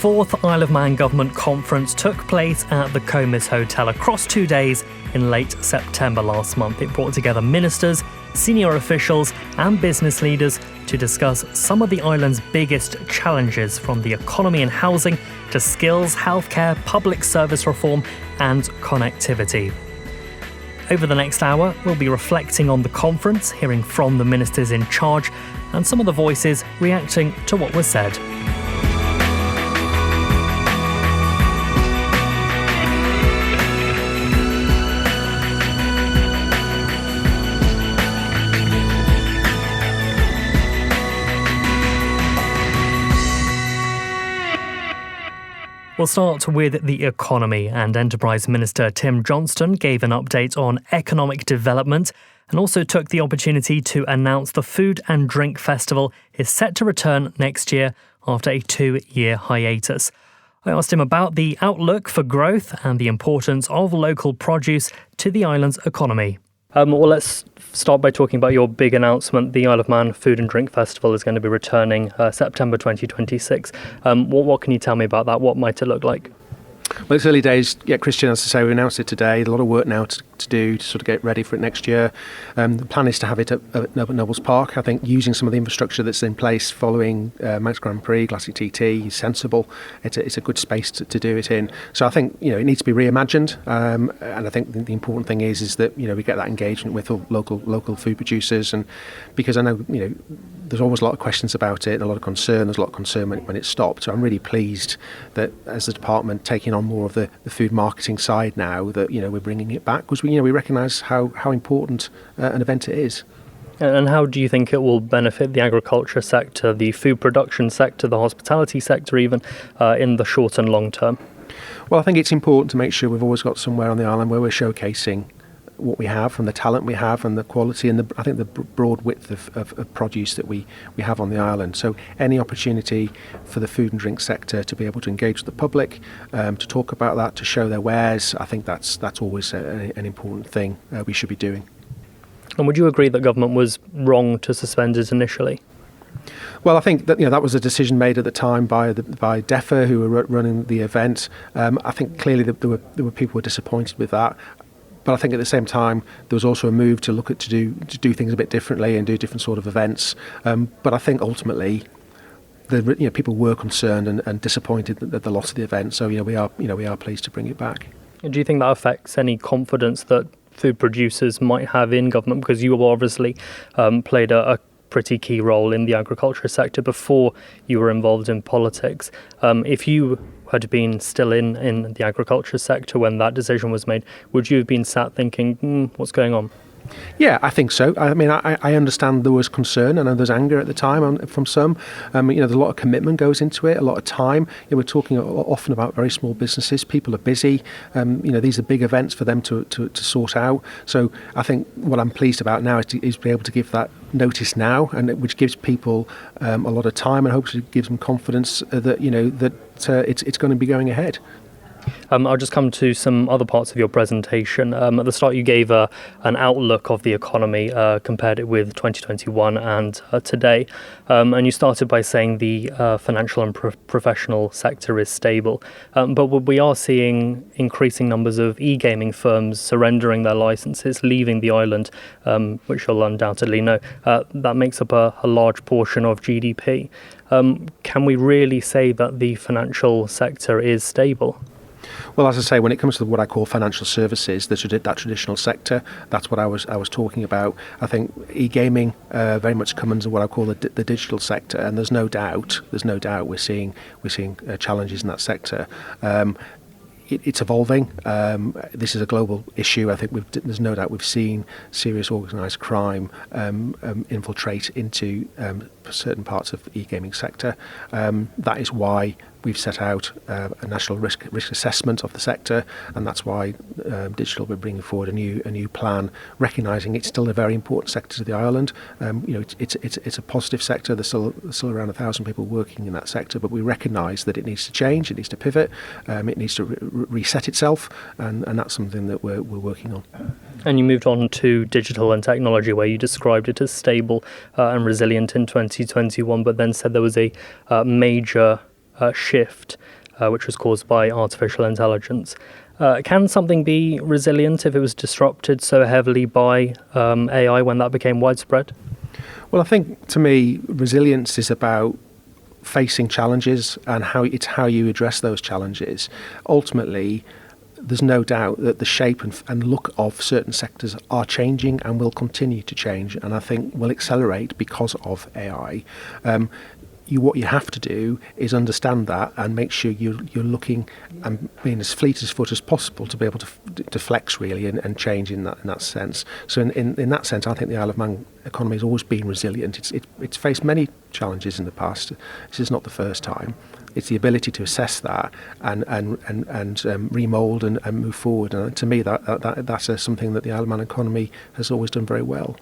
fourth Isle of Man Government Conference took place at the Comis Hotel across 2 days in late September last month. It brought together ministers, senior officials and business leaders to discuss some of the island's biggest challenges, from the economy and housing to skills, healthcare, public service reform and connectivity. Over the next hour, we'll be reflecting on the conference, hearing from the ministers in charge and some of the voices reacting to what was said. We'll start with the economy, and Enterprise Minister Tim Johnston gave an update on economic development and also took the opportunity to announce the Food and Drink Festival is set to return next year after a 2-year hiatus. I asked him about the outlook for growth and the importance of local produce to the island's economy. Well, let's start by talking about your big announcement. The Isle of Man Food and Drink Festival is going to be returning September 2026. What can you tell me about that? What might it look like? Well, it's early days. Yeah, Christian, as I say, we announced it today. A lot of work now to do to sort of get ready for it next year. The plan is to have it at Nobles Park. I think using some of the infrastructure that's in place following Manx Grand Prix, Classic TT is sensible. It's a good space to do it in. So I think it needs to be reimagined. And I think the important thing is that we get that engagement with local food producers, and because I know there's always a lot of questions about it and a lot of concern. There's a lot of concern when it stopped. So I'm really pleased that as the department taking on more of the food marketing side now, that we're bringing it back, because we recognise how important an event it is. And how do you think it will benefit the agriculture sector, the food production sector, the hospitality sector even, in the short and long term? Well, I think it's important to make sure we've always got somewhere on the island where we're showcasing what we have and the talent we have and the quality and I think the broad width of produce that we have on the island. So any opportunity for the food and drink sector to be able to engage with the public, to talk about that, to show their wares, I think that's always an important thing we should be doing. And would you agree that government was wrong to suspend it initially? Well, I think that that was a decision made at the time by DEFA, who were running the event. I think clearly there were people who were disappointed with that. But I think at the same time, there was also a move to look at to do things a bit differently and do different sort of events. But I think ultimately, people were concerned and disappointed at the loss of the event. So we are pleased to bring it back. Do you think that affects any confidence that food producers might have in government? Because you obviously played a pretty key role in the agriculture sector before you were involved in politics. If you had been still in the agriculture sector when that decision was made, would you have been sat thinking, what's going on? Yeah, I think so. I mean, I understand there was concern and there's anger at the time from some. There's a lot of commitment goes into it, a lot of time. We're talking often about very small businesses. People are busy. These are big events for them to sort out. So I think what I'm pleased about now is to be able to give that notice now, and which gives people a lot of time and hopefully gives them confidence that it's going to be going ahead. I'll just come to some other parts of your presentation. At the start, you gave an outlook of the economy, compared it with 2021 and today. And you started by saying the financial and professional sector is stable. But we are seeing increasing numbers of e-gaming firms surrendering their licenses, leaving the island, which you'll undoubtedly know. That makes up a large portion of GDP. Can we really say that the financial sector is stable? Well, as I say, when it comes to what I call financial services, that traditional sector, that's what I was talking about. I think e-gaming very much comes in what I call the digital sector, and there's no doubt we're seeing challenges in that sector. It's evolving. This is a global issue. I think there's no doubt we've seen serious organised crime infiltrate into certain parts of the e-gaming sector. That is why we've set out a national risk assessment of the sector, and that's why Digital we're bringing forward a new plan, recognising it's still a very important sector to the island. It's a positive sector. There's still around 1,000 people working in that sector, but we recognise that it needs to change, it needs to pivot, it needs to reset itself, and that's something that we're working on. And you moved on to digital and technology, where you described it as stable and resilient in 2021, but then said there was a major shift, which was caused by artificial intelligence. Can something be resilient if it was disrupted so heavily by AI when that became widespread? Well, I think, to me, resilience is about facing challenges and how you address those challenges. Ultimately, there's no doubt that the shape and look of certain sectors are changing and will continue to change, and I think will accelerate because of AI. What you have to do is understand that and make sure you're looking and being as fleet as foot as possible to be able to flex really and change in that sense. So in that sense, I think the Isle of Man economy has always been resilient. It's faced many challenges in the past. This is not the first time. It's the ability to assess that and remould and move forward. And to me, that's something that the Isle of Man economy has always done very well.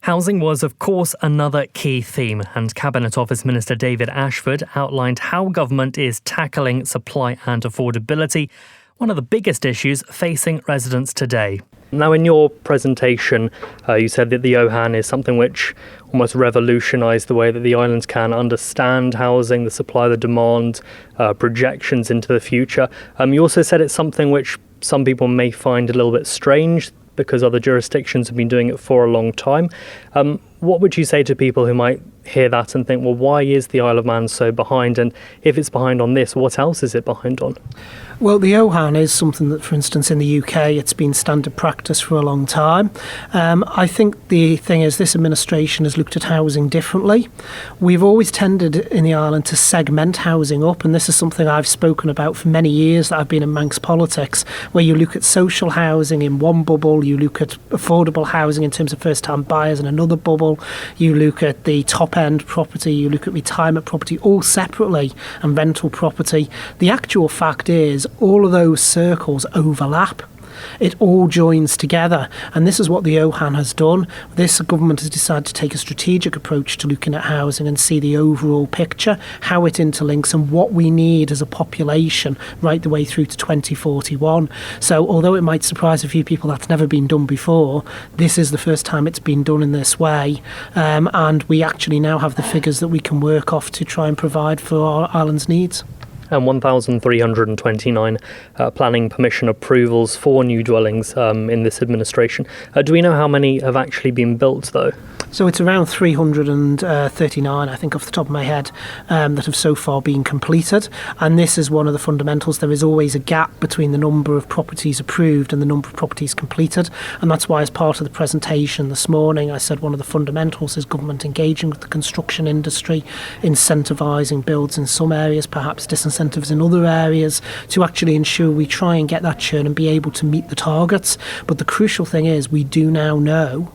Housing was, of course, another key theme, and Cabinet Office Minister David Ashford outlined how government is tackling supply and affordability, one of the biggest issues facing residents today. Now, in your presentation, you said that the OHAN is something which almost revolutionised the way that the islands can understand housing, the supply, the demand, projections into the future. You also said it's something which some people may find a little bit strange, because other jurisdictions have been doing it for a long time. What would you say to people who might hear that and think, well, why is the Isle of Man so behind? And if it's behind on this, what else is it behind on? Well, the OHAN is something that, for instance, in the UK, it's been standard practice for a long time. I think the thing is this administration has looked at housing differently. We've always tended in the island to segment housing up, and this is something I've spoken about for many years that I've been in Manx politics, where you look at social housing in one bubble, you look at affordable housing in terms of first-time buyers in another bubble, you look at the top-end property, you look at retirement property, all separately, and rental property. The actual fact is all of those circles overlap. It all joins together, and this is what the OHAN has done. This government has decided to take a strategic approach to looking at housing and see the overall picture, how it interlinks and what we need as a population right the way through to 2041. So although it might surprise a few people, that's never been done before, this is the first time it's been done in this way, and we actually now have the figures that we can work off to try and provide for our island's needs. And 1,329 planning permission approvals for new dwellings in this administration. Do we know how many have actually been built, though? So it's around 339, I think, off the top of my head, that have so far been completed. And this is one of the fundamentals. There is always a gap between the number of properties approved and the number of properties completed. And that's why, as part of the presentation this morning, I said one of the fundamentals is government engaging with the construction industry, incentivising builds in some areas, perhaps disincentives in other areas, to actually ensure we try and get that churn and be able to meet the targets. But the crucial thing is we do now know,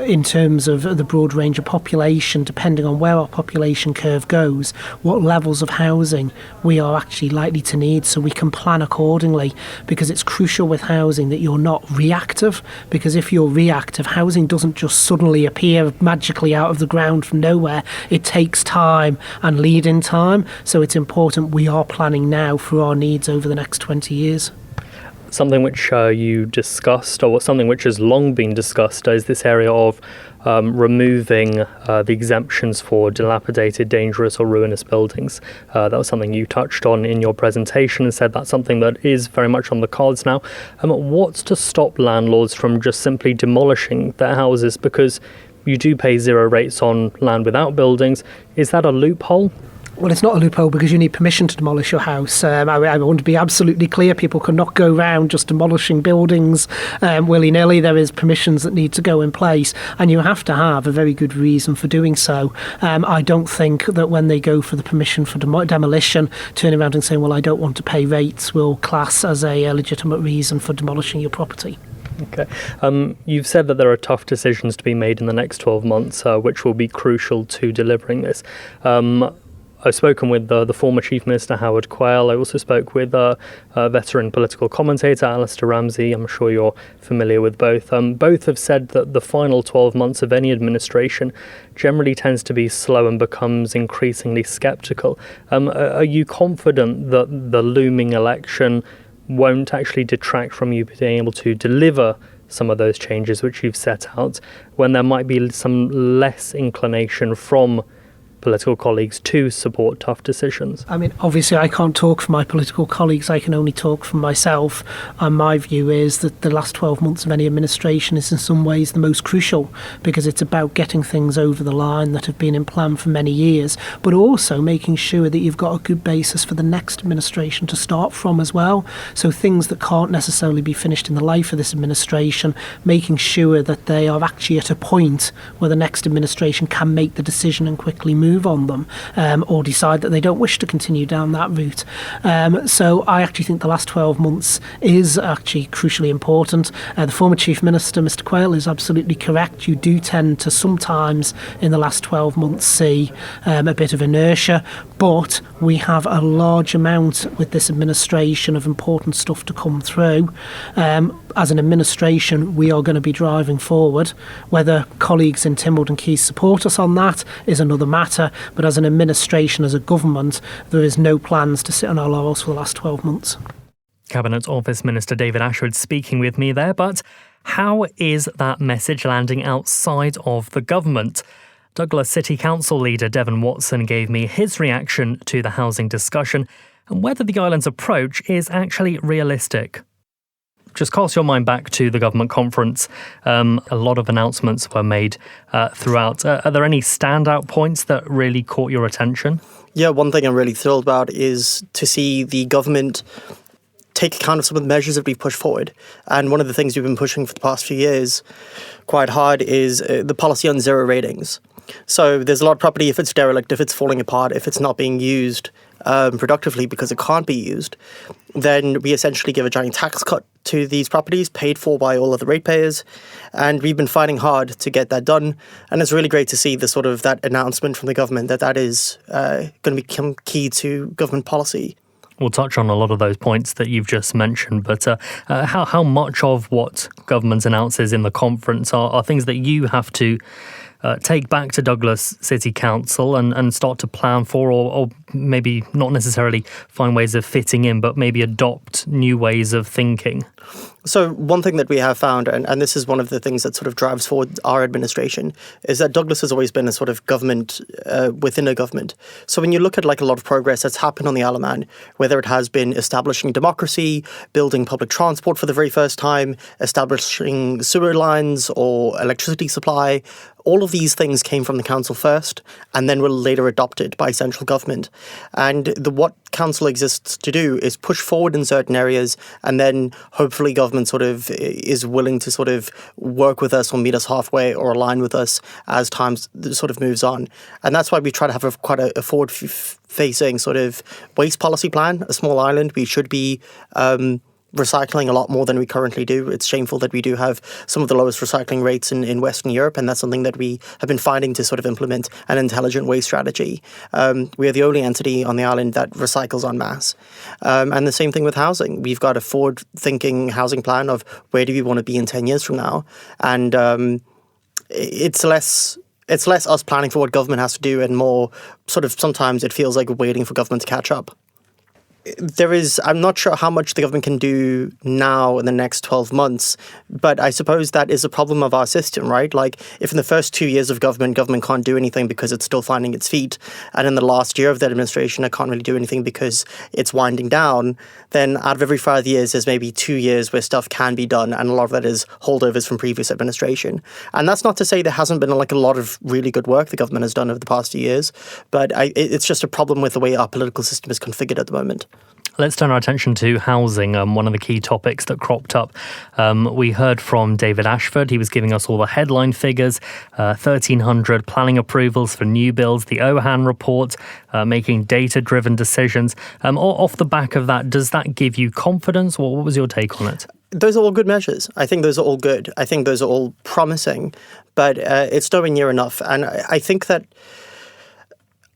in terms of the broad range of population, depending on where our population curve goes, what levels of housing we are actually likely to need, so we can plan accordingly, because it's crucial with housing that you're not reactive, because if you're reactive, housing doesn't just suddenly appear magically out of the ground from nowhere. It takes time and lead-in time, so it's important we are planning now for our needs over the next 20 years. Something which you discussed, or something which has long been discussed, is this area of removing the exemptions for dilapidated, dangerous or ruinous buildings. That was something you touched on in your presentation and said that's something that is very much on the cards now. What's to stop landlords from just simply demolishing their houses? Because you do pay zero rates on land without buildings. Is that a loophole? Well, it's not a loophole because you need permission to demolish your house. I want to be absolutely clear. People cannot go around just demolishing buildings willy-nilly. There is permissions that need to go in place, and you have to have a very good reason for doing so. I don't think that when they go for the permission for demolition, turning around and saying, well, I don't want to pay rates, will class as a legitimate reason for demolishing your property. Okay. You've said that there are tough decisions to be made in the next 12 months, which will be crucial to delivering this. I've spoken with the former Chief Minister, Howard Quayle. I also spoke with a veteran political commentator, Alistair Ramsey. I'm sure you're familiar with both. Both have said that the final 12 months of any administration generally tends to be slow and becomes increasingly sceptical. Are you confident that the looming election won't actually detract from you being able to deliver some of those changes which you've set out, when there might be some less inclination from political colleagues to support tough decisions? I mean, obviously, I can't talk for my political colleagues. I can only talk for myself. And my view is that the last 12 months of any administration is in some ways the most crucial, because it's about getting things over the line that have been in plan for many years, but also making sure that you've got a good basis for the next administration to start from as well. So things that can't necessarily be finished in the life of this administration, making sure that they are actually at a point where the next administration can make the decision and quickly move on them, or decide that they don't wish to continue down that route. So I actually think the last 12 months is actually crucially important. The former Chief Minister, Mr Quayle, is absolutely correct. You do tend to sometimes in the last 12 months see a bit of inertia, but we have a large amount with this administration of important stuff to come through. As an administration, we are going to be driving forward. Whether colleagues in Tynwald and Keys support us on that is another matter, but as an administration, as a government, there is no plans to sit on our laurels for the last 12 months. Cabinet Office Minister David Ashford speaking with me there, but how is that message landing outside of the government? Douglas City Council leader Devon Watson gave me his reaction to the housing discussion and whether the island's approach is actually realistic. Just cast your mind back to the government conference. A lot of announcements were made throughout. Are there any standout points that really caught your attention? Yeah, one thing I'm really thrilled about is to see the government take account of some of the measures that we've pushed forward. And one of the things we've been pushing for the past few years quite hard is the policy on zero ratings. So there's a lot of property, if it's derelict, if it's falling apart, if it's not being used productively because it can't be used, then we essentially give a giant tax cut to these properties paid for by all of the ratepayers. And we've been fighting hard to get that done. And it's really great to see the sort of that announcement from the government that is going to become key to government policy. We'll touch on a lot of those points that you've just mentioned, but how much of what government announces in the conference are things that you have to take back to Douglas City Council and start to plan for, or maybe not necessarily find ways of fitting in, but maybe adopt new ways of thinking? So one thing that we have found, and this is one of the things that sort of drives forward our administration, is that Douglas has always been a sort of government within a government. So when you look at like a lot of progress that's happened on the Isle of Man, whether it has been establishing democracy, building public transport for the very first time, establishing sewer lines or electricity supply, all of these things came from the council first and then were later adopted by central government. And what council exists to do is push forward in certain areas, and then hopefully government sort of is willing to sort of work with us or meet us halfway or align with us as time sort of moves on. And that's why we try to have quite a forward-facing sort of waste policy plan. A small island, we should be recycling a lot more than we currently do. It's shameful that we do have some of the lowest recycling rates in Western Europe, and that's something that we have been finding to sort of implement an intelligent waste strategy. We are the only entity on the island that recycles en masse. And the same thing with housing. We've got a forward-thinking housing plan of where do we want to be in 10 years from now. And it's less us planning for what government has to do and more sort of sometimes it feels like we're waiting for government to catch up. I'm not sure how much the government can do now in the next 12 months, but I suppose that is a problem of our system, right? Like if in the first 2 years of government can't do anything because it's still finding its feet, and in the last year of the administration, it can't really do anything because it's winding down, then out of every 5 years, there's maybe 2 years where stuff can be done, and a lot of that is holdovers from previous administration. And that's not to say there hasn't been like a lot of really good work the government has done over the past few years, but it's just a problem with the way our political system is configured at the moment. Let's turn our attention to housing, one of the key topics that cropped up. We heard from David Ashford. He was giving us all the headline figures, 1,300 planning approvals for new builds, the OHAN report, making data-driven decisions. Off the back of that, does that give you confidence? What was your take on it? Those are all good measures. I think those are all good. I think those are all promising, but it's nowhere near enough. And I think that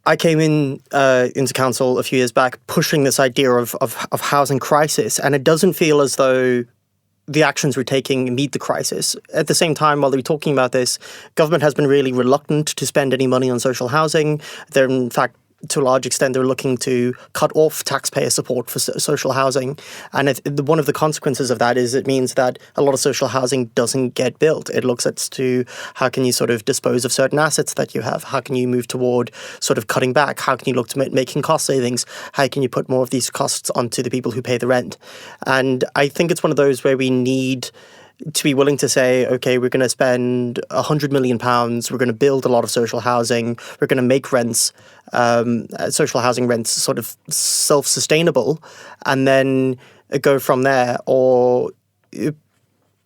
I came into council a few years back pushing this idea of housing crisis, and it doesn't feel as though the actions we're taking meet the crisis. At the same time, while we're talking about this, government has been really reluctant to spend any money on social housing. They're in fact to a large extent, they're looking to cut off taxpayer support for social housing. And one of the consequences of that is it means that a lot of social housing doesn't get built. It looks at to how can you sort of dispose of certain assets that you have? How can you move toward sort of cutting back? How can you look to making cost savings? How can you put more of these costs onto the people who pay the rent? And I think it's one of those where we need to be willing to say, okay, we're going to spend £100 million, we're going to build a lot of social housing, we're going to make rents, social housing rents sort of self-sustainable, and then go from there, or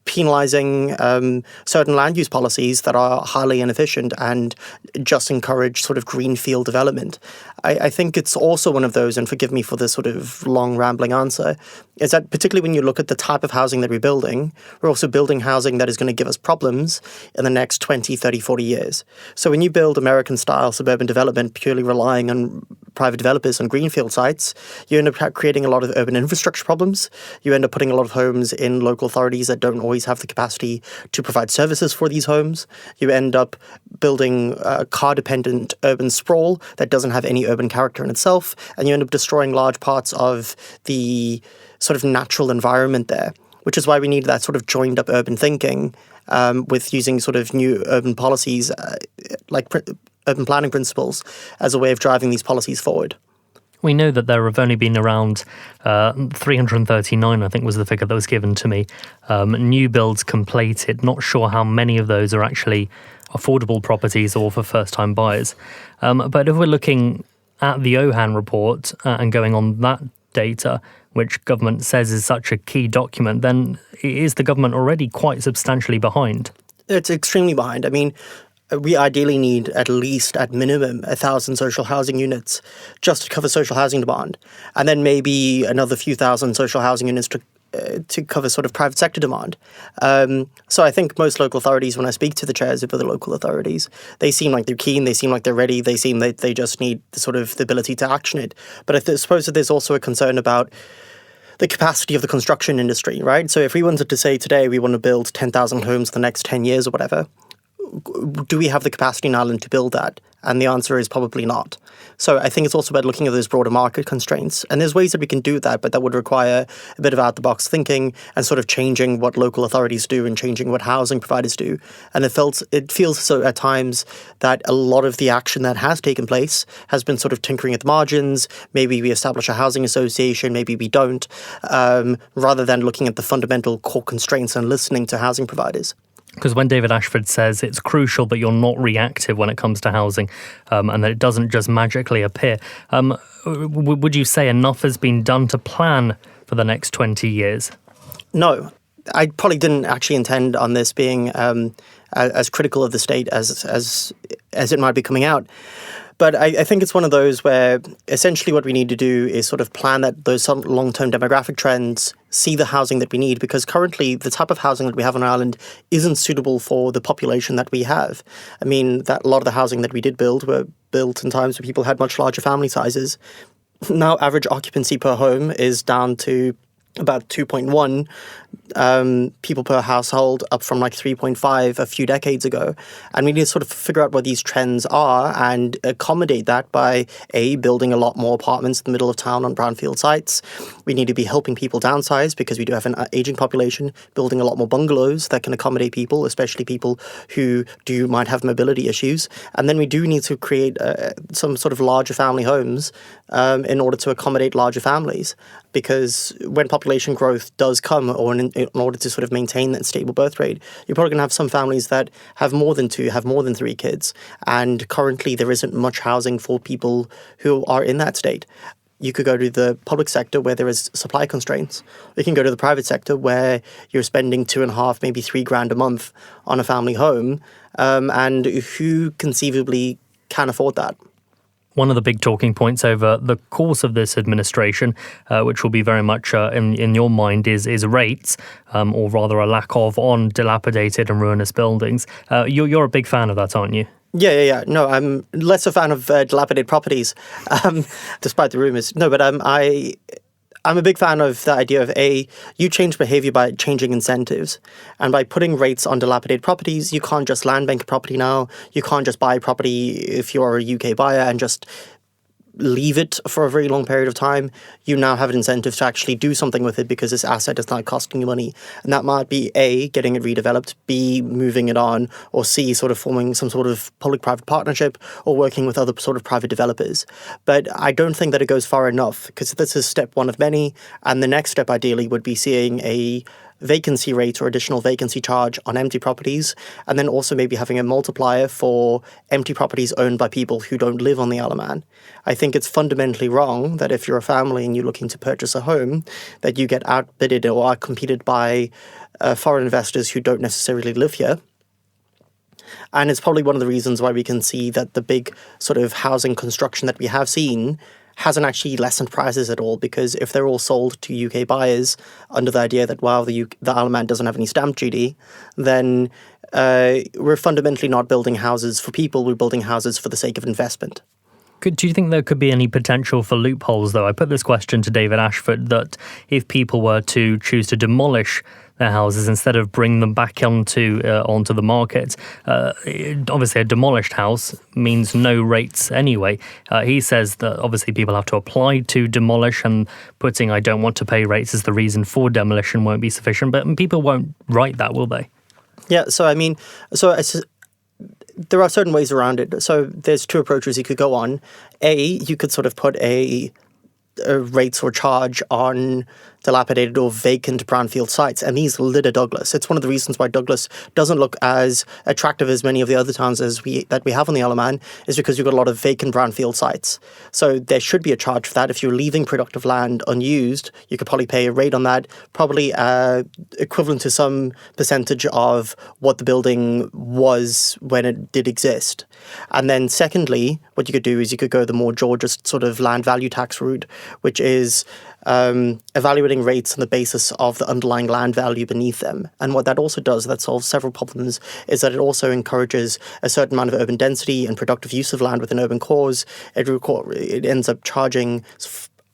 penalising certain land use policies that are highly inefficient and just encourage sort of greenfield development. I think it's also one of those, and forgive me for this sort of long rambling answer, is that particularly when you look at the type of housing that we're building, we're also building housing that is going to give us problems in the next 20, 30, 40 years. So when you build American-style suburban development purely relying on private developers on greenfield sites, you end up creating a lot of urban infrastructure problems. You end up putting a lot of homes in local authorities that don't always have the capacity to provide services for these homes. You end up building car-dependent urban sprawl that doesn't have any urban character in itself, and you end up destroying large parts of the sort of natural environment there, which is why we need that sort of joined-up urban thinking with using sort of new urban policies like urban planning principles as a way of driving these policies forward. We know that there have only been around 339, I think was the figure that was given to me, new builds completed. Not sure how many of those are actually affordable properties or for first-time buyers. But if we're looking at the OHAN report and going on that data, which government says is such a key document, then is the government already quite substantially behind? It's extremely behind. I mean, we ideally need at least, at minimum, 1,000 social housing units just to cover social housing demand. And then maybe another few thousand social housing units to cover sort of private sector demand. So I think most local authorities, when I speak to the chairs of the local authorities, they seem like they're keen, they seem like they're ready, they seem like they just need the ability to action it. But I suppose that there's also a concern about the capacity of the construction industry, right? So if we wanted to say today we want to build 10,000 homes in the next 10 years or whatever, do we have the capacity in Ireland to build that? And the answer is probably not. So I think it's also about looking at those broader market constraints. And there's ways that we can do that, but that would require a bit of out-the-box thinking and sort of changing what local authorities do and changing what housing providers do. And it feels so at times that a lot of the action that has taken place has been sort of tinkering at the margins. Maybe we establish a housing association, maybe we don't, rather than looking at the fundamental core constraints and listening to housing providers. Because when David Ashford says it's crucial that you're not reactive when it comes to housing and that it doesn't just magically appear, would you say enough has been done to plan for the next 20 years? No. I probably didn't actually intend on this being as critical of the state as it might be coming out. But I think it's one of those where essentially what we need to do is sort of plan that those long-term demographic trends, see the housing that we need, because currently the type of housing that we have in Ireland isn't suitable for the population that we have. I mean, that a lot of the housing that we did build were built in times where people had much larger family sizes. Now average occupancy per home is down to about 2.1 people per household, up from like 3.5 a few decades ago. And we need to sort of figure out what these trends are and accommodate that by, A, building a lot more apartments in the middle of town on brownfield sites. We need to be helping people downsize because we do have an aging population, building a lot more bungalows that can accommodate people, especially people who might have mobility issues. And then we do need to create some sort of larger family homes in order to accommodate larger families. Because when population growth does come, or in order to sort of maintain that stable birth rate, you're probably going to have some families that have more than 2, have more than 3 kids. And currently there isn't much housing for people who are in that state. You could go to the public sector where there is supply constraints. You can go to the private sector where you're spending 2.5, maybe $3,000 a month on a family home. And who conceivably can afford that? One of the big talking points over the course of this administration, which will be very much in your mind, is rates, or rather a lack of, on dilapidated and ruinous buildings. You're a big fan of that, aren't you? Yeah. No, I'm less a fan of dilapidated properties, despite the rumours. No, but I'm a big fan of the idea of, A, you change behaviour by changing incentives. And by putting rates on dilapidated properties, you can't just land bank property now. You can't just buy property if you're a UK buyer and just leave it for a very long period of time, you now have an incentive to actually do something with it because this asset is not costing you money. And that might be A, getting it redeveloped, B, moving it on, or C, sort of forming some sort of public-private partnership or working with other sort of private developers. But I don't think that it goes far enough, because this is step one of many. And the next step, ideally, would be seeing a vacancy rate or additional vacancy charge on empty properties, and then also maybe having a multiplier for empty properties owned by people who don't live on the Isle of Man. I think it's fundamentally wrong that if you're a family and you're looking to purchase a home, that you get outbidded or outcompeted by foreign investors who don't necessarily live here. And it's probably one of the reasons why we can see that the big sort of housing construction that we have seen hasn't actually lessened prices at all, because if they're all sold to UK buyers under the idea that, wow, the Isle of Man doesn't have any stamp duty, then we're fundamentally not building houses for people, we're building houses for the sake of investment. Do you think there could be any potential for loopholes, though? I put this question to David Ashford, that if people were to choose to demolish their houses instead of bring them back onto the market, obviously a demolished house means no rates anyway. He says that obviously people have to apply to demolish, and putting "I don't want to pay" rates as the reason for demolition won't be sufficient. But people won't write that, will they? Yeah, there are certain ways around it. So there's two approaches you could go on. A, you could sort of put a rates or charge on dilapidated or vacant brownfield sites, and these litter Douglas. It's one of the reasons why Douglas doesn't look as attractive as many of the other towns that we have on the Isle of Man, is because you've got a lot of vacant brownfield sites. So there should be a charge for that. If you're leaving productive land unused, you could probably pay a rate on that, probably equivalent to some percentage of what the building was when it did exist. And then secondly, what you could do is you could go the more Georgian sort of land value tax route, which is evaluating rates on the basis of the underlying land value beneath them. And what that also does, that solves several problems, is that it also encourages a certain amount of urban density and productive use of land within urban cores. It ends up charging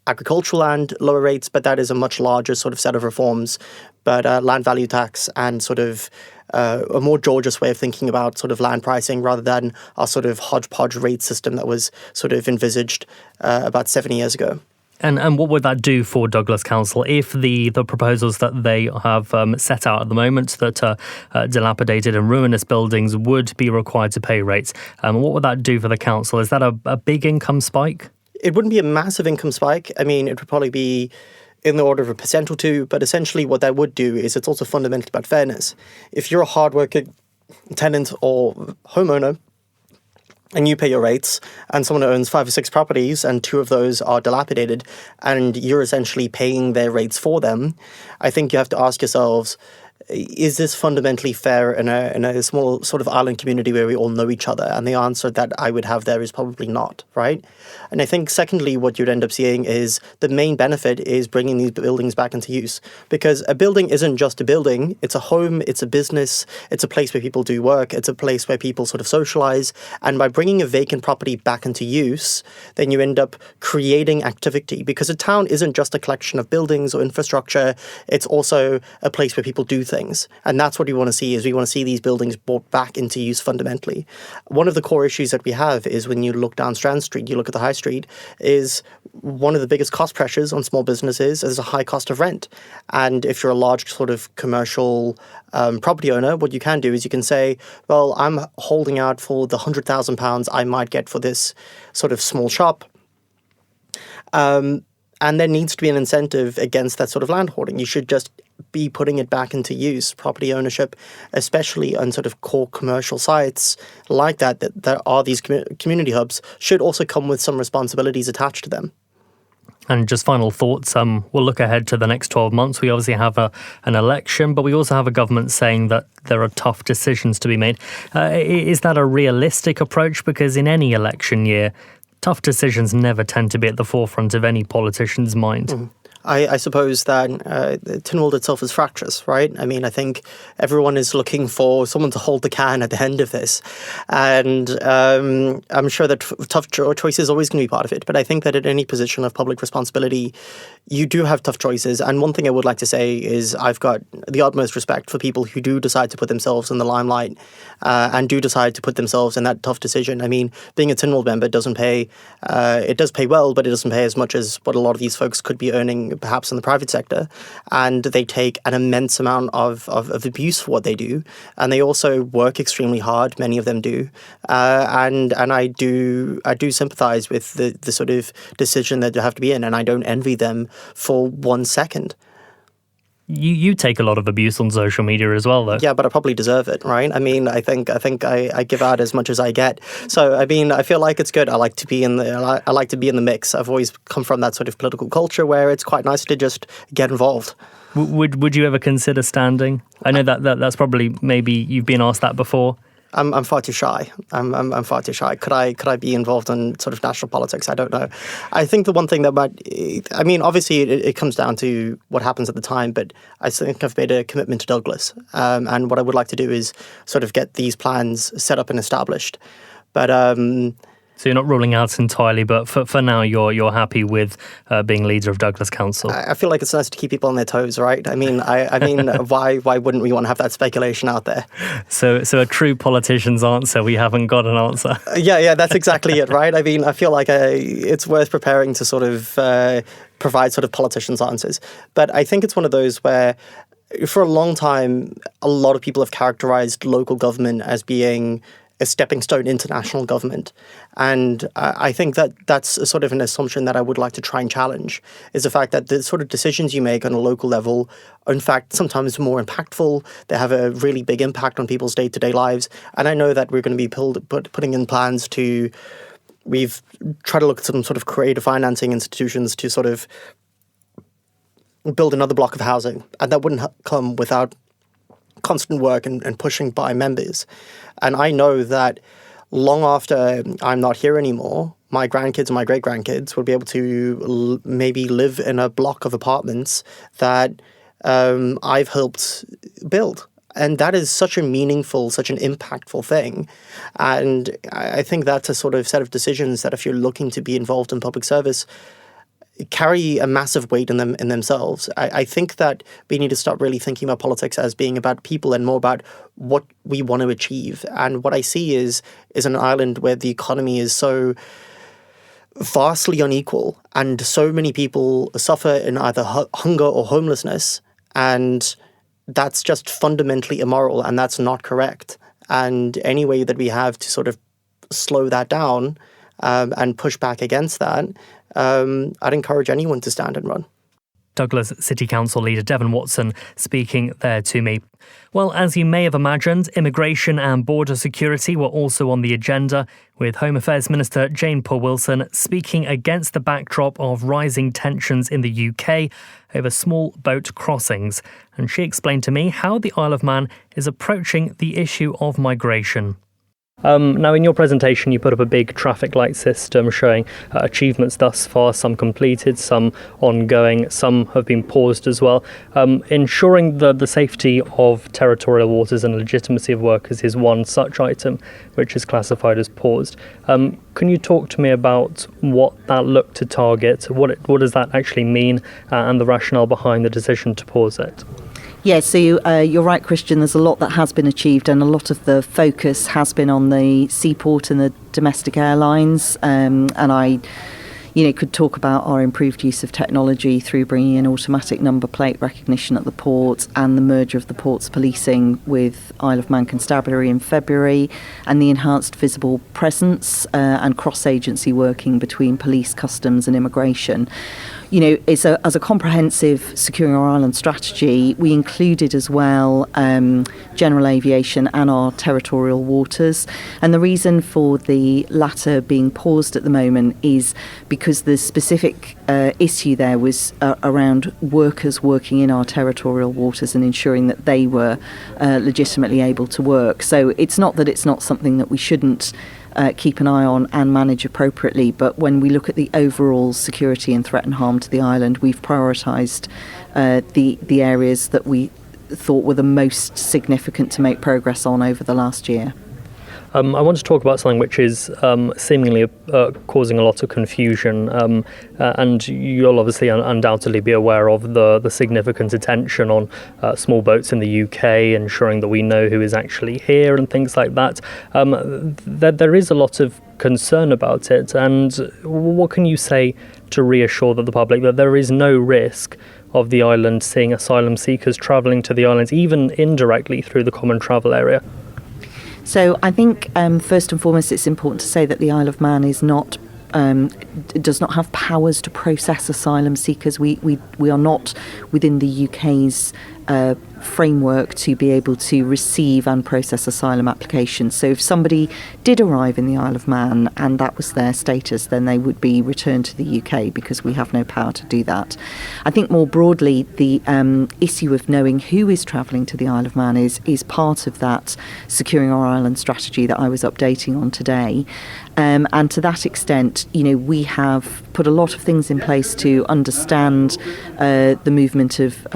agricultural land lower rates, but that is a much larger sort of set of reforms. But land value tax and sort of a more Georgian way of thinking about sort of land pricing, rather than our sort of hodgepodge rate system that was sort of envisaged about 70 years ago. And what would that do for Douglas Council if the proposals that they have set out at the moment, that dilapidated and ruinous buildings would be required to pay rates? What would that do for the council? Is that a big income spike? It wouldn't be a massive income spike. I mean, it would probably be in the order of 1% or 2%, but essentially what that would do is it's also fundamentally about fairness. If you're a hardworking tenant or homeowner, and you pay your rates, and someone owns 5 or 6 properties, and 2 of those are dilapidated, and you're essentially paying their rates for them, I think you have to ask yourselves, is this fundamentally fair in a small sort of island community where we all know each other? And the answer that I would have there is probably not, right? And I think secondly, what you'd end up seeing is the main benefit is bringing these buildings back into use, because a building isn't just a building. It's a home, it's a business, it's a place where people do work, it's a place where people sort of socialize. And by bringing a vacant property back into use, then you end up creating activity, because a town isn't just a collection of buildings or infrastructure. It's also a place where people do things. And that's what we want to see, is we want to see these buildings brought back into use fundamentally. One of the core issues that we have is when you look down Strand Street, you look at the High Street, is one of the biggest cost pressures on small businesses is a high cost of rent. And if you're a large sort of commercial property owner, what you can do is you can say, well, I'm holding out for the £100,000 I might get for this sort of small shop. And there needs to be an incentive against that sort of land hoarding. You should just be putting it back into use. Property ownership, especially on sort of core commercial sites like that there are these community hubs, should also come with some responsibilities attached to them. And just final thoughts, we'll look ahead to the next 12 months. We obviously have an election, but we also have a government saying that there are tough decisions to be made. Is that a realistic approach? Because in any election year, tough decisions never tend to be at the forefront of any politician's mind. I suppose that the Tynwald itself is fractious, right? I mean, I think everyone is looking for someone to hold the can at the end of this. And I'm sure that tough choice is always going to be part of it. But I think that at any position of public responsibility, you do have tough choices. And one thing I would like to say is I've got the utmost respect for people who do decide to put themselves in the limelight and do decide to put themselves in that tough decision. I mean, being a Tynwald member doesn't pay. It does pay well, but it doesn't pay as much as what a lot of these folks could be earning perhaps in the private sector, and they take an immense amount of abuse for what they do, and they also work extremely hard. Many of them do, and I do sympathise with the sort of decision that they have to be in, and I don't envy them for 1 second. You take a lot of abuse on social media as well, though. Yeah, but I probably deserve it, right? I mean, I think I give out as much as I get. So, I mean, I feel like it's good. I like to be in the mix. I've always come from that sort of political culture where it's quite nice to just get involved. Would you ever consider standing? I know that's probably, maybe you've been asked that before. I'm far too shy. I'm far too shy. Could I be involved in sort of national politics? I don't know. I think the one thing that I mean, obviously it comes down to what happens at the time, but I think I've made a commitment to Douglas. And what I would like to do is sort of get these plans set up and established. But so you're not ruling out entirely, but for now you're happy with being leader of Douglas Council. I feel like it's nice to keep people on their toes, right? I mean, why wouldn't we want to have that speculation out there? So a true politician's answer. We haven't got an answer. Yeah, that's exactly it, right? I mean, I feel like it's worth preparing to sort of provide sort of politicians' answers, but I think it's one of those where, for a long time, a lot of people have characterized local government as being a stepping stone into national government. And I think that that's a sort of an assumption that I would like to try and challenge, is the fact that the sort of decisions you make on a local level are in fact sometimes more impactful. They have a really big impact on people's day-to-day lives. And I know that we're going to be putting in plans to, we've tried to look at some sort of creative financing institutions to sort of build another block of housing. And that wouldn't come without constant work and pushing by members. And I know that long after I'm not here anymore, my grandkids and my great-grandkids will be able to maybe live in a block of apartments that I've helped build. And that is such a meaningful, such an impactful thing. And I think that's a sort of set of decisions that if you're looking to be involved in public service, carry a massive weight in themselves. I think that we need to start really thinking about politics as being about people and more about what we want to achieve. And what I see is an island where the economy is so vastly unequal and so many people suffer in either hunger or homelessness, and that's just fundamentally immoral, and that's not correct. And any way that we have to sort of slow that down and push back against that, I'd encourage anyone to stand and run. Douglas City Council leader Devon Watson speaking there to me. Well, as you may have imagined, immigration and border security were also on the agenda, with Home Affairs Minister Jane Paul-Wilson speaking against the backdrop of rising tensions in the UK over small boat crossings. And she explained to me how the Isle of Man is approaching the issue of migration. Now, in your presentation, you put up a big traffic light system showing achievements thus far, some completed, some ongoing, some have been paused as well. Ensuring the safety of territorial waters and legitimacy of workers is one such item, which is classified as paused. Can you talk to me about what that looked to target? What does that actually mean, and the rationale behind the decision to pause it? Yeah, so you're right, Christian. There's a lot that has been achieved, and a lot of the focus has been on the seaport and the domestic airlines. And I, could talk about our improved use of technology through bringing in automatic number plate recognition at the port and the merger of the port's policing with Isle of Man Constabulary in February, and the enhanced visible presence and cross-agency working between police, customs and immigration. As a comprehensive Securing Our Island strategy, we included as well general aviation and our territorial waters. And the reason for the latter being paused at the moment is because the specific issue there was around workers working in our territorial waters and ensuring that they were legitimately able to work. So it's not that it's not something that we shouldn't keep an eye on and manage appropriately. But when we look at the overall security and threat and harm to the island, we've prioritised the areas that we thought were the most significant to make progress on over the last year. I want to talk about something which is seemingly causing a lot of confusion, and you'll obviously undoubtedly be aware of the significant attention on small boats in the UK, ensuring that we know who is actually here and things like that. There is a lot of concern about it, and what can you say to reassure the public that there is no risk of the island seeing asylum seekers travelling to the islands, even indirectly through the common travel area? So I think first and foremost it's important to say that the Isle of Man is not does not have powers to process asylum seekers. We are not within the UK's framework to be able to receive and process asylum applications. So if somebody did arrive in the Isle of Man and that was their status, then they would be returned to the UK because we have no power to do that. I think more broadly, the issue of knowing who is travelling to the Isle of Man is part of that Securing Our Island strategy that I was updating on today. And to that extent, we have put a lot of things in place to understand the movement of,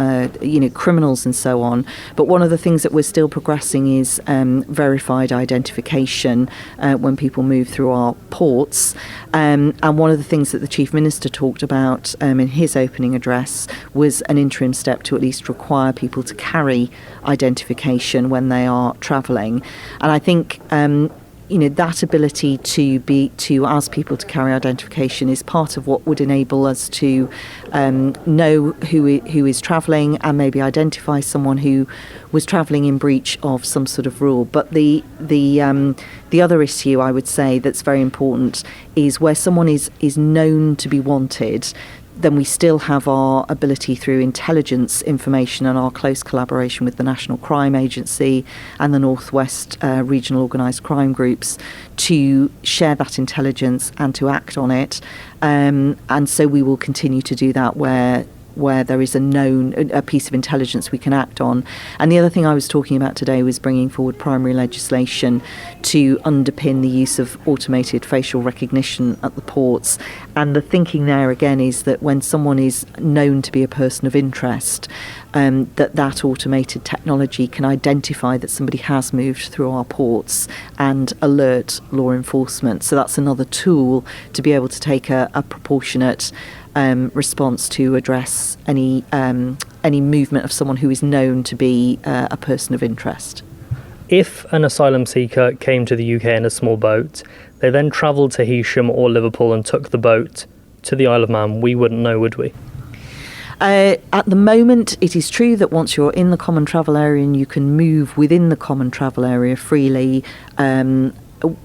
criminals and so on. But one of the things that we're still progressing is verified identification when people move through our ports. And one of the things that the Chief Minister talked about in his opening address was an interim step to at least require people to carry identification when they are travelling. And I think that ability to ask people to carry identification is part of what would enable us to know who is travelling and maybe identify someone who was travelling in breach of some sort of rule. But the other issue I would say that's very important is where someone is known to be wanted, then we still have our ability through intelligence information and our close collaboration with the National Crime Agency and the North West regional organised crime groups to share that intelligence and to act on it. And so we will continue to do that where there is a piece of intelligence we can act on. And the other thing I was talking about today was bringing forward primary legislation to underpin the use of automated facial recognition at the ports. And the thinking there again is that when someone is known to be a person of interest, that automated technology can identify that somebody has moved through our ports and alert law enforcement. So that's another tool to be able to take a proportionate response to address any movement of someone who is known to be a person of interest. If an asylum seeker came to the UK in a small boat, they then travelled to Heysham or Liverpool and took the boat to the Isle of Man, we wouldn't know, would we? At the moment, it is true that once you're in the common travel area and you can move within the common travel area freely,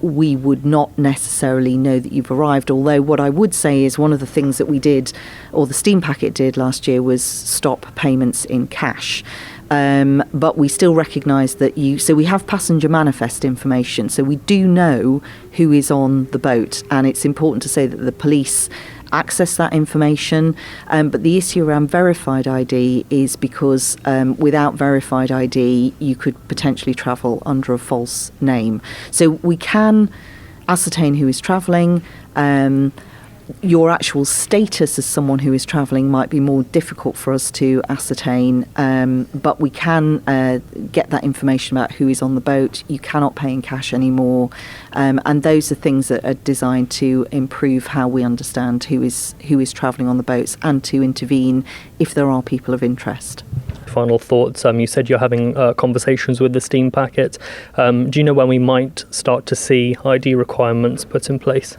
we would not necessarily know that you've arrived. Although what I would say is one of the things that we did, or the Steam Packet did last year, was stop payments in cash. But we still recognise that so we have passenger manifest information, so we do know who is on the boat, and it's important to say that the police access that information, but the issue around verified ID is because without verified ID you could potentially travel under a false name. So we can ascertain who is travelling. Your actual status as someone who is travelling might be more difficult for us to ascertain, but we can get that information about who is on the boat. You cannot pay in cash anymore, and those are things that are designed to improve how we understand who is travelling on the boats and to intervene if there are people of interest. Final thoughts. You said you're having conversations with the Steam Packet. Do you know when we might start to see ID requirements put in place?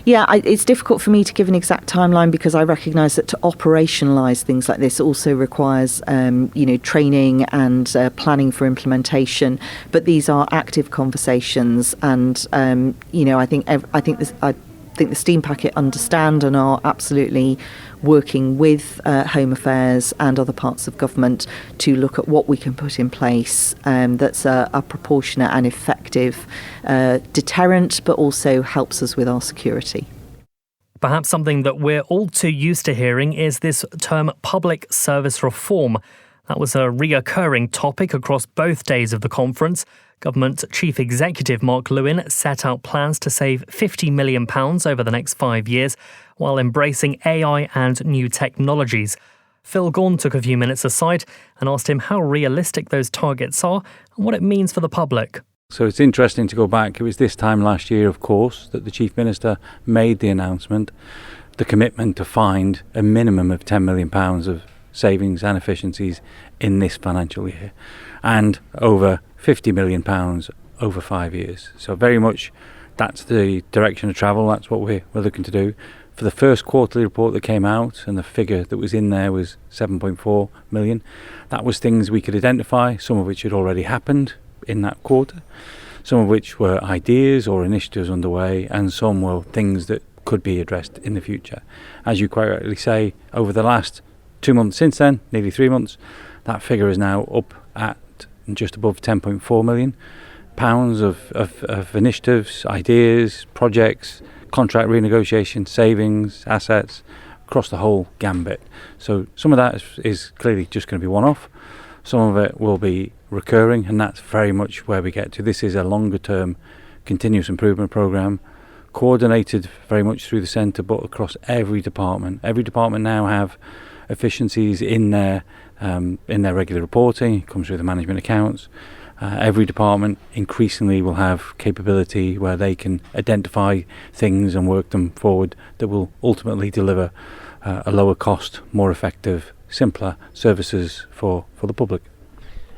Yeah, it's difficult for me to give an exact timeline because I recognise that to operationalise things like this also requires, training and planning for implementation. But these are active conversations, and I think the Steam Packet understand and are absolutely working with Home Affairs and other parts of government to look at what we can put in place that's a proportionate and effective deterrent, but also helps us with our security. Perhaps something that we're all too used to hearing is this term public service reform. That was a reoccurring topic across both days of the conference. Government Chief Executive Mark Lewin set out plans to save £50 million over the next 5 years while embracing AI and new technologies. Phil Gaughan took a few minutes aside and asked him how realistic those targets are and what it means for the public. So it's interesting to go back. It was this time last year, of course, that the Chief Minister made the announcement, the commitment to find a minimum of £10 million of savings and efficiencies in this financial year, and over £50 million over 5 years. So very much that's the direction of travel. That's what we're looking to do. For the first quarterly report that came out, and the figure that was in there was 7.4 million, that was things we could identify, some of which had already happened in that quarter, some of which were ideas or initiatives underway, and some were things that could be addressed in the future. As you quite rightly say, over the last 2 months since then, nearly 3 months, that figure is now up at just above £10.4 million of initiatives, ideas, projects, contract renegotiation, savings, assets, across the whole gambit. So some of that is clearly just going to be one-off. Some of it will be recurring, and that's very much where we get to. This is a longer-term continuous improvement programme, coordinated very much through the centre, but across every department. Every department now have efficiencies in their regular reporting. It comes through the management accounts. Every department increasingly will have capability where they can identify things and work them forward that will ultimately deliver a lower cost, more effective, simpler services for the public.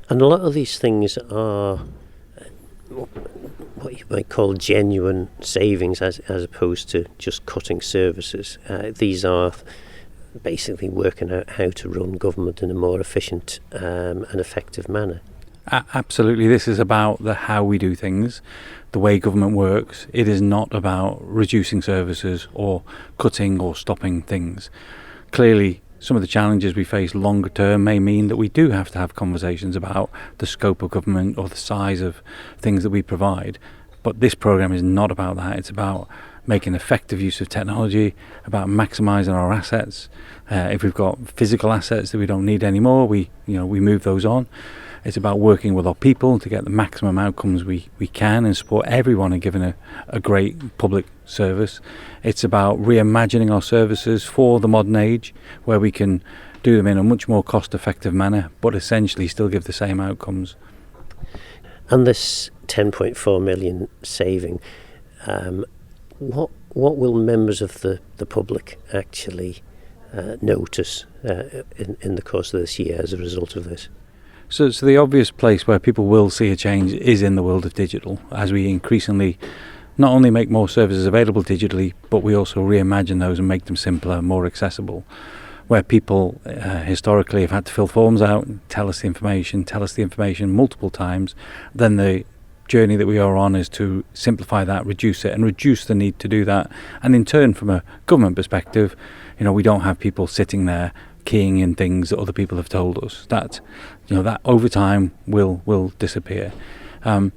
And a lot of these things are what you might call genuine savings as opposed to just cutting services. These are basically working out how to run government in a more efficient and effective manner. Absolutely. This is about how we do things, the way government works. It is not about reducing services or cutting or stopping things. Clearly, some of the challenges we face longer term may mean that we do have to have conversations about the scope of government or the size of things that we provide. But this programme is not about that. It's about making effective use of technology, about maximising our assets. If we've got physical assets that we don't need anymore, we move those on. It's about working with our people to get the maximum outcomes we can and support everyone in giving a great public service. It's about reimagining our services for the modern age, where we can do them in a much more cost-effective manner, but essentially still give the same outcomes. And this 10.4 million saving, what will members of the public actually notice in the course of this year as a result of this? So the obvious place where people will see a change is in the world of digital, as we increasingly not only make more services available digitally, but we also reimagine those and make them simpler, more accessible. Where people historically have had to fill forms out, tell us the information multiple times, then the journey that we are on is to simplify that, reduce it, and reduce the need to do that. And in turn, from a government perspective, we don't have people sitting there keying in things that other people have told us. That over time will disappear. I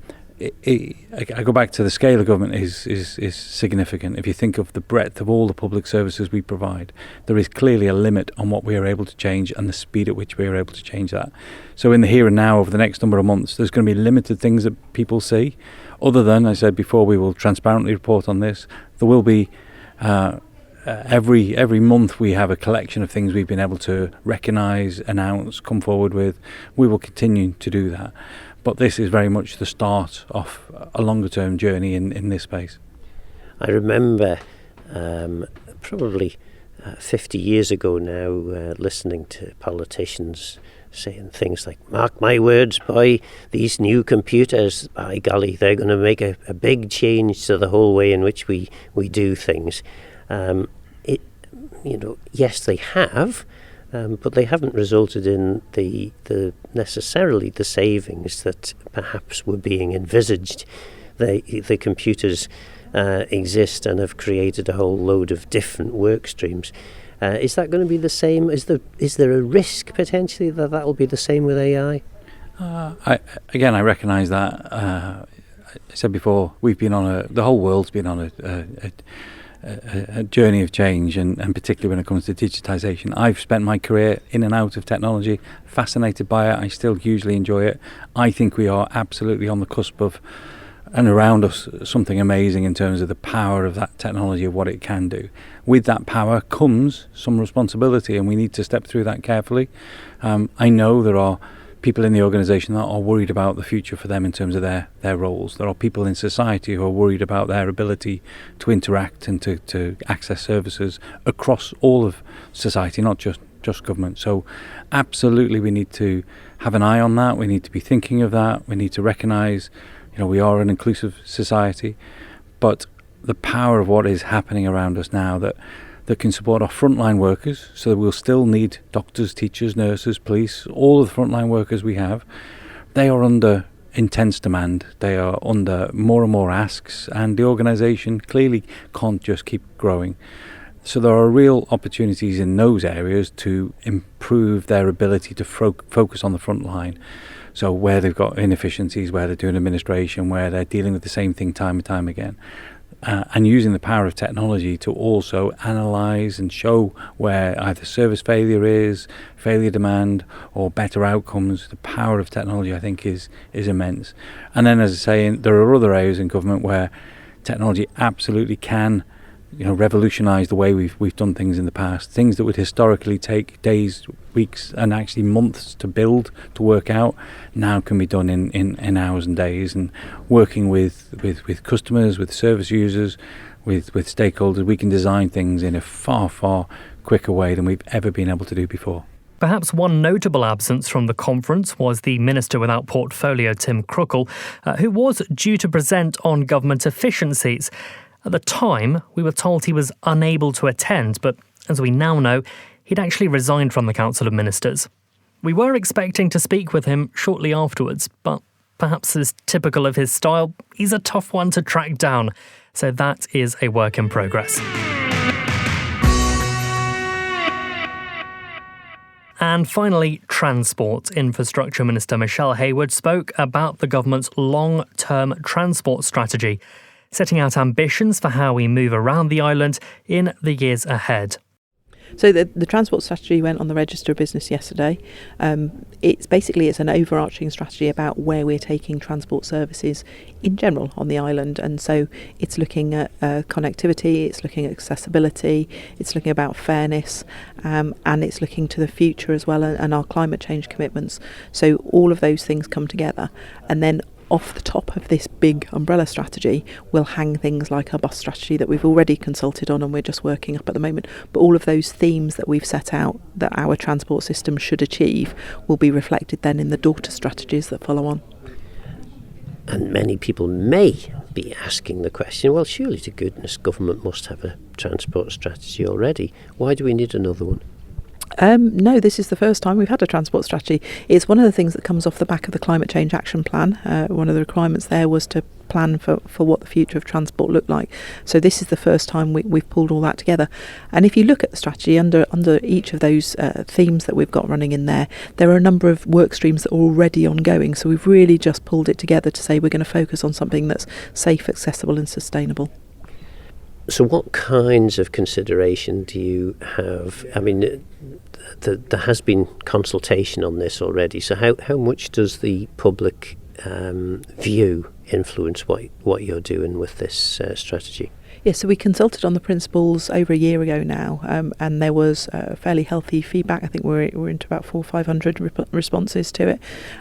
go back to the scale of government is significant. If you think of the breadth of all the public services we provide, there is clearly a limit on what we are able to change and the speed at which we are able to change that. So in the here and now, over the next number of months, there's going to be limited things that people see. Other than, I said before, we will transparently report on this. There will be every month we have a collection of things we've been able to recognise, announce, come forward with. We will continue to do that. But this is very much the start of a longer term journey in this space. I remember probably 50 years ago now listening to politicians saying things like, "Mark my words, boy, these new computers, by golly, they're going to make a big change to the whole way in which we do things." Yes, they have. But they haven't resulted in the necessarily the savings that perhaps were being envisaged. The computers exist and have created a whole load of different work streams. Is that going to be the same? Is there a risk potentially that will be the same with AI? I recognise that. I said before, we've been on the whole world's been on a journey of change, and particularly when it comes to digitisation. I've spent my career in and out of technology, fascinated by it. I still hugely enjoy it. I think we are absolutely on the cusp of, and around us, something amazing in terms of the power of that technology, of what it can do. With that power comes some responsibility, and we need to step through that carefully. I know there are people in the organisation that are worried about the future for them in terms of their roles. There are people in society who are worried about their ability to interact and to access services across all of society, not just government. So absolutely we need to have an eye on that. We need to be thinking of that. We need to recognise, we are an inclusive society, but the power of what is happening around us now that can support our frontline workers, so that we'll still need doctors, teachers, nurses, police, all of the frontline workers we have. They are under intense demand. They are under more and more asks, and the organisation clearly can't just keep growing. So there are real opportunities in those areas to improve their ability to focus on the front line. So where they've got inefficiencies, where they're doing administration, where they're dealing with the same thing time and time again. And using the power of technology to also analyse and show where either service failure is, failure demand, or better outcomes. The power of technology, I think, is immense. And then, as I say, there are other areas in government where technology absolutely can revolutionise the way we've done things in the past. Things that would historically take days, weeks, and actually months to build, to work out, now can be done in hours and days. And working with customers, with service users, with stakeholders, we can design things in a far, far quicker way than we've ever been able to do before. Perhaps one notable absence from the conference was the Minister without Portfolio, Tim Crookall, who was due to present on government efficiencies. At the time, we were told he was unable to attend, but as we now know, he'd actually resigned from the Council of Ministers. We were expecting to speak with him shortly afterwards, but perhaps as typical of his style, he's a tough one to track down. So that is a work in progress. And finally, Transport. Infrastructure Minister Michelle Hayward spoke about the government's long-term transport strategy, setting out ambitions for how we move around the island in the years ahead. So the transport strategy went on the Register of Business yesterday. It's an overarching strategy about where we're taking transport services in general on the island, and so it's looking at connectivity, it's looking at accessibility, it's looking about fairness, and it's looking to the future as well, and our climate change commitments. So all of those things come together, and then off the top of this big umbrella strategy will hang things like our bus strategy that we've already consulted on and we're just working up at the moment. But all of those themes that we've set out that our transport system should achieve will be reflected then in the daughter strategies that follow on. And many people may be asking the question, well, surely to goodness, government must have a transport strategy already. Why do we need another one? No, this is the first time we've had a transport strategy. It's one of the things that comes off the back of the Climate Change Action Plan. One of the requirements there was to plan for what the future of transport looked like. So this is the first time we've pulled all that together. And if you look at the strategy under each of those themes that we've got running in there are a number of work streams that are already ongoing. So we've really just pulled it together to say we're going to focus on something that's safe, accessible and sustainable. So what kinds of consideration do you have? I mean, there has been consultation on this already. So how much does the public view influence what you're doing with this strategy? Yes, so we consulted on the principles over a year ago now, and there was fairly healthy feedback. I think we're into about 400 or 500 responses to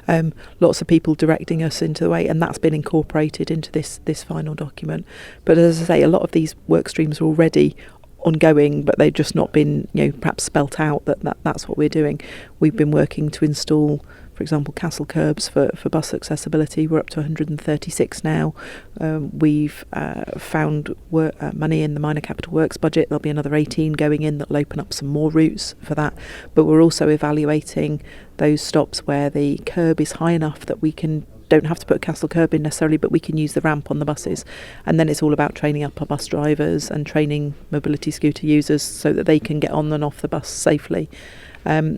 it. Lots of people directing us into the way, and that's been incorporated into this final document. But as I say, a lot of these work streams are already ongoing, but they've just not been, perhaps spelt out that's what we're doing. We've been working to install, for example, castle curbs for bus accessibility. We're up to 136 now. We've found money in the Minor Capital Works budget. There'll be another 18 going in that will open up some more routes for that. But we're also evaluating those stops where the curb is high enough that we don't have to put a castle curb in necessarily, but we can use the ramp on the buses. And then it's all about training up our bus drivers and training mobility scooter users so that they can get on and off the bus safely.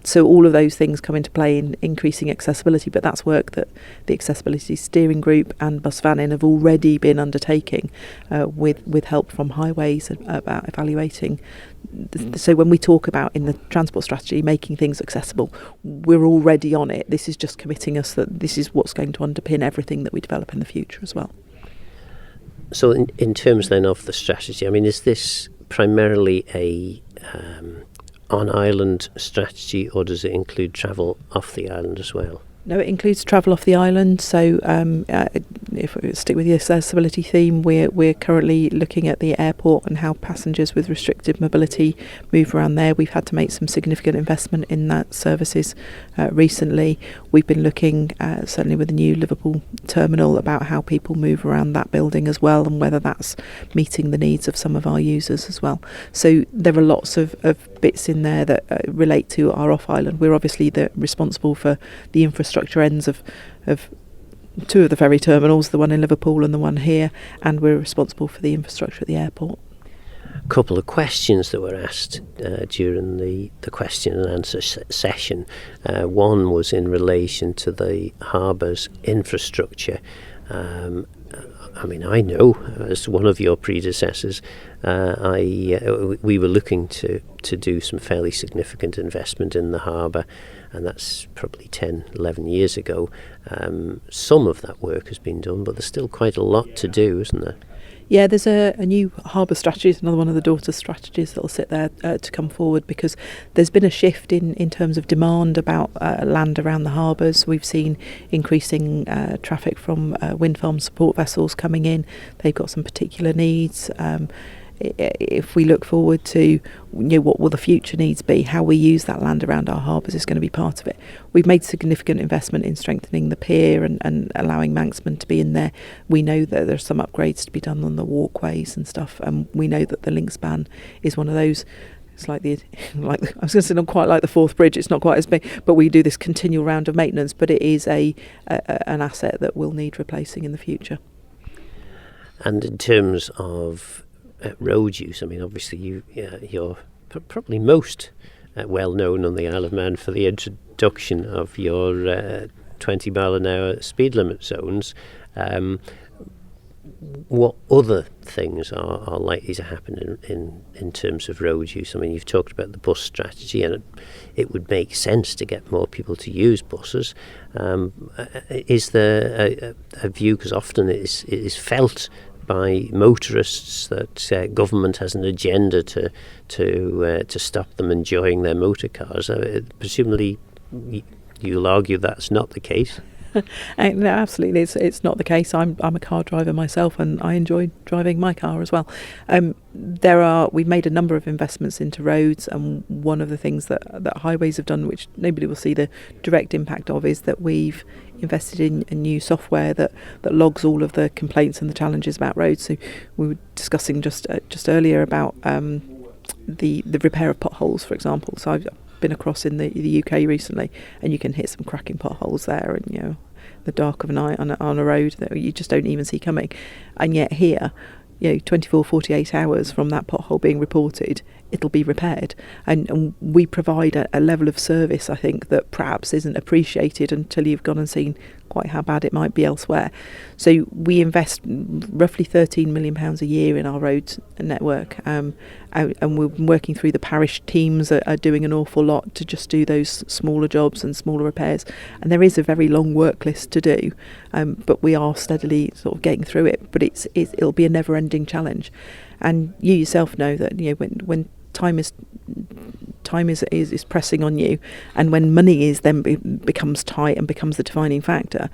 So all of those things come into play in increasing accessibility, but that's work that the Accessibility Steering Group and Bus Vannin have already been undertaking with help from Highways about evaluating. So when we talk about in the transport strategy making things accessible, we're already on it. This is just committing us that this is what's going to underpin everything that we develop in the future as well. So in terms then of the strategy, I mean, is this primarily a on-island strategy, or does it include travel off the island as well? No, it includes travel off the island. So if we stick with the accessibility theme, we're currently looking at the airport and how passengers with restricted mobility move around there. We've had to make some significant investment in that services recently. We've been looking, certainly with the new Liverpool terminal, about how people move around that building as well, and whether that's meeting the needs of some of our users as well. So there are lots of bits in there that relate to our off-island. We're obviously responsible for the infrastructure ends of two of the ferry terminals, the one in Liverpool and the one here, and we're responsible for the infrastructure at the airport. A couple of questions that were asked during the question and answer session. One was in relation to the harbour's infrastructure. I mean, I know, as one of your predecessors, we were looking to do some fairly significant investment in the harbour, and that's probably 10, 11 years ago. Some of that work has been done, but there's still quite a lot to do, isn't there? Yeah, there's a new harbour strategy. It's another one of the daughter strategies that will sit there to come forward, because there's been a shift in terms of demand about land around the harbours. We've seen increasing traffic from wind farm support vessels coming in. They've got some particular needs. If we look forward to what will the future needs be, how we use that land around our harbours is going to be part of it. We've made significant investment in strengthening the pier and allowing Manxman to be in there. We know that there's some upgrades to be done on the walkways and stuff, and we know that the link span is one of those. It's like I was going to say, not quite like the Forth Bridge. It's not quite as big, but we do this continual round of maintenance. But it is an asset that will need replacing in the future. And in terms of road use, I mean, obviously you're probably most well known on the Isle of Man for the introduction of your 20 mile an hour speed limit zones. What other things are likely to happen in terms of road use? I mean, you've talked about the bus strategy, and it would make sense to get more people to use buses. Is there a view, because often it is felt by motorists that government has an agenda to stop them enjoying their motor cars? Presumably, you'll argue that's not the case. No, absolutely, it's not the case. I'm a car driver myself, and I enjoy driving my car as well. We've made a number of investments into roads, and one of the things that Highways have done, which nobody will see the direct impact of, is that we've invested in a new software that logs all of the complaints and the challenges about roads. So we were discussing just earlier about the repair of potholes, for example. So I've been across in the UK recently, and you can hit some cracking potholes there, and the dark of a night on a road that you just don't even see coming. And yet here, 24, 48 hours from that pothole being reported, it'll be repaired. And we provide a level of service, I think, that perhaps isn't appreciated until you've gone and seen quite how bad it might be elsewhere. So we invest roughly £13 million a year in our roads network, and we're working through the parish teams are doing an awful lot to just do those smaller jobs and smaller repairs. And there is a very long work list to do, but we are steadily sort of getting through it. But it'll be a never-ending challenge. And you yourself know that when time is pressing on you, and when money becomes tight and becomes the defining factor,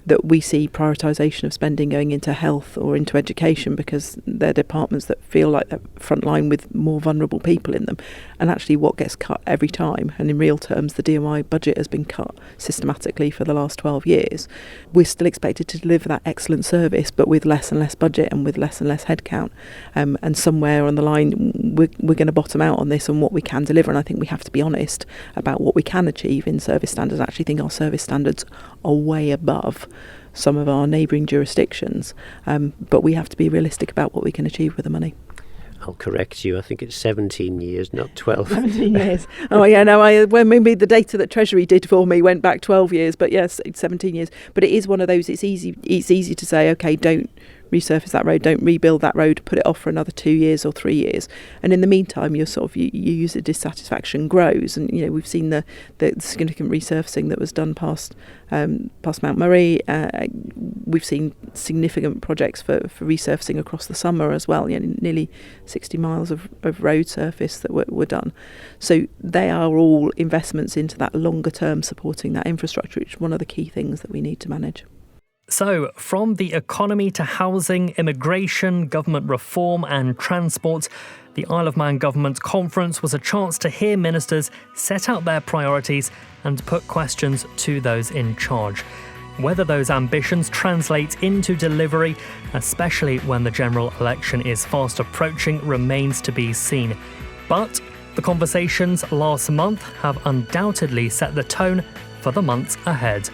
that we see prioritisation of spending going into health or into education, because they're departments that feel like they're frontline with more vulnerable people in them. And actually what gets cut every time, and in real terms the DOI budget has been cut systematically for the last 12 years, we're still expected to deliver that excellent service, but with less and less budget and with less and less headcount. And somewhere on the line we're going to bottom out on this and what we can deliver. And I think we have to be honest about what we can achieve in service standards. I actually think our service standards are way above some of our neighbouring jurisdictions, but we have to be realistic about what we can achieve with the money. I'll correct you. I think it's 17 years, not 12. 17 years. Oh, yeah, no, well, maybe the data that Treasury did for me went back 12 years, but yes, it's 17 years. But it is one of those, it's easy to say, OK, don't resurface that road, don't rebuild that road, put it off for another 2 years or 3 years. And in the meantime, your user dissatisfaction grows. And, we've seen the significant resurfacing that was done past Mount Murray. We've seen significant projects for resurfacing across the summer as well, nearly 60 miles of road surface that were done. So they are all investments into that longer term supporting that infrastructure, which is one of the key things that we need to manage. So, from the economy to housing, immigration, government reform and transport, the Isle of Man Government Conference was a chance to hear ministers set out their priorities and put questions to those in charge. Whether those ambitions translate into delivery, especially when the general election is fast approaching, remains to be seen. But the conversations last month have undoubtedly set the tone for the months ahead.